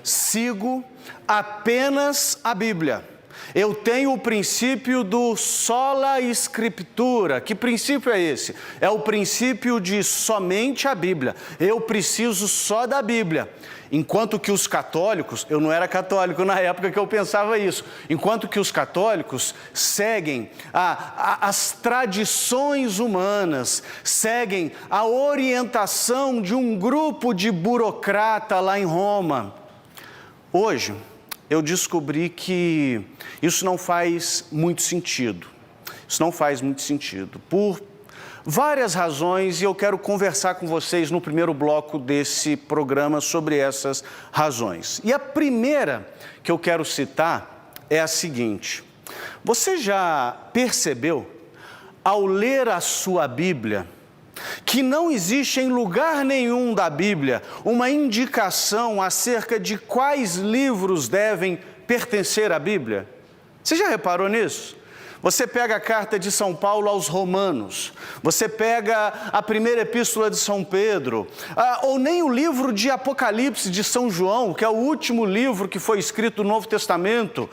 sigo apenas a Bíblia. Eu tenho o princípio do sola scriptura. Que princípio é esse? É o princípio de somente a Bíblia. Eu preciso só da Bíblia. Enquanto que os católicos, eu não era católico na época que eu pensava isso, enquanto que os católicos seguem as tradições humanas, seguem a orientação de um grupo de burocrata lá em Roma. Hoje, eu descobri que isso não faz muito sentido. Isso não faz muito sentido, por várias razões, e eu quero conversar com vocês no primeiro bloco desse programa sobre essas razões. E a primeira que eu quero citar é a seguinte: você já percebeu, ao ler a sua Bíblia, que não existe em lugar nenhum da Bíblia uma indicação acerca de quais livros devem pertencer à Bíblia? Você já reparou nisso? Você pega a carta de São Paulo aos Romanos, você pega a primeira epístola de São Pedro, ou nem o livro de Apocalipse de São João, que é o último livro que foi escrito no Novo Testamento.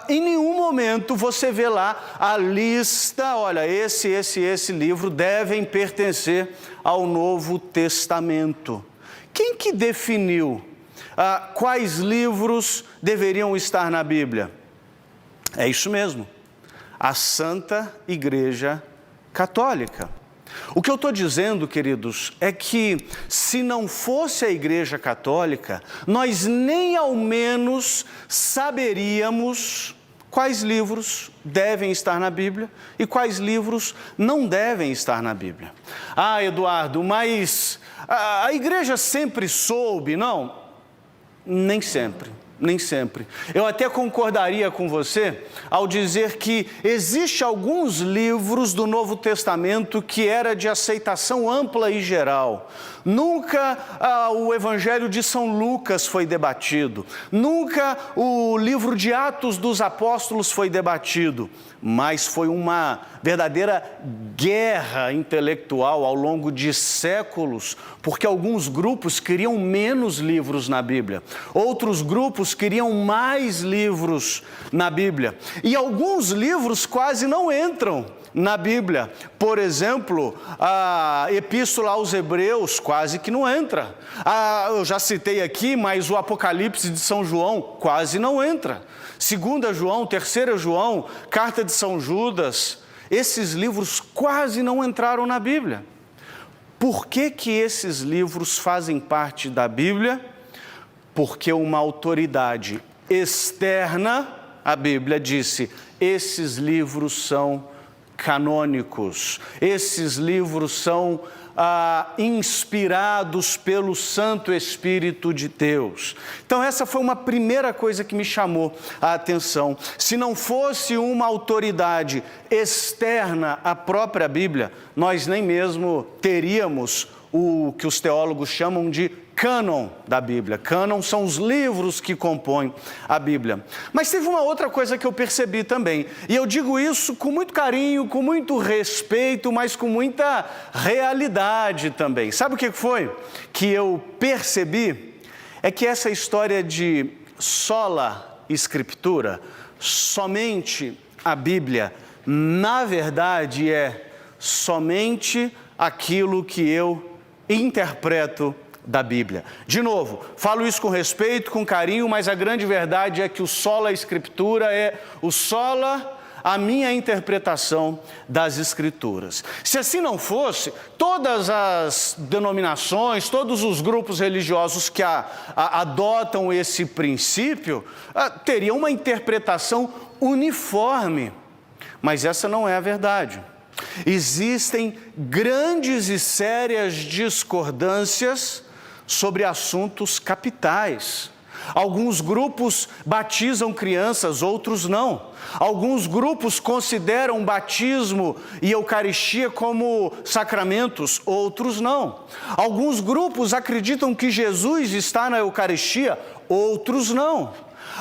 Em nenhum momento você vê lá a lista, olha, esse livro devem pertencer ao Novo Testamento. Quem que definiu quais livros deveriam estar na Bíblia? É isso mesmo. A Santa Igreja Católica. O que eu estou dizendo, queridos, é que se não fosse a Igreja Católica, nós nem ao menos saberíamos quais livros devem estar na Bíblia e quais livros não devem estar na Bíblia. Eduardo, mas a Igreja sempre soube, não? Nem sempre. Nem sempre. Eu até concordaria com você ao dizer que existe alguns livros do Novo Testamento que era de aceitação ampla e geral. Nunca o Evangelho de São Lucas foi debatido, nunca o livro de Atos dos Apóstolos foi debatido, mas foi uma verdadeira guerra intelectual ao longo de séculos, porque alguns grupos queriam menos livros na Bíblia, outros grupos queriam mais livros na Bíblia, e alguns livros quase não entram na Bíblia. Por exemplo, a Epístola aos Hebreus quase que não entra. Eu já citei aqui, mas o Apocalipse de São João quase não entra. 2 João, 3 João, Carta de São Judas, esses livros quase não entraram na Bíblia. Por que que esses livros fazem parte da Bíblia? Porque uma autoridade externa à Bíblia disse: esses livros são canônicos, esses livros são inspirados pelo Santo Espírito de Deus. Então essa foi uma primeira coisa que me chamou a atenção. Se não fosse uma autoridade externa à própria Bíblia, nós nem mesmo teríamos o que os teólogos chamam de cânon da Bíblia. Cânon são os livros que compõem a Bíblia. Mas teve uma outra coisa que eu percebi também, e eu digo isso com muito carinho, com muito respeito, mas com muita realidade também. Sabe o que foi que eu percebi? É que essa história de sola scriptura, somente a Bíblia, na verdade é somente aquilo que eu interpreto da Bíblia. De novo, falo isso com respeito, com carinho, mas a grande verdade é que o sola Escritura é o sola, a minha interpretação das Escrituras. Se assim não fosse, todas as denominações, todos os grupos religiosos que adotam esse princípio, teriam uma interpretação uniforme, mas essa não é a verdade. Existem grandes e sérias discordâncias sobre assuntos capitais. Alguns grupos batizam crianças, outros não. Alguns grupos consideram batismo e Eucaristia como sacramentos, outros não. Alguns grupos acreditam que Jesus está na Eucaristia, outros não.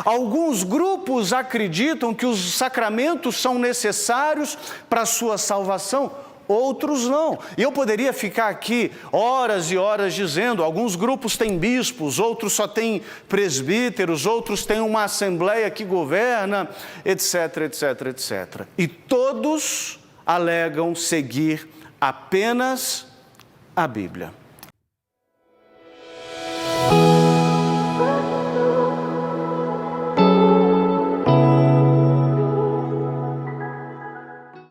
Alguns grupos acreditam que os sacramentos são necessários para a sua salvação, outros não. E eu poderia ficar aqui horas e horas dizendo, alguns grupos têm bispos, outros só têm presbíteros, outros têm uma assembleia que governa, etc, etc, etc. E todos alegam seguir apenas a Bíblia.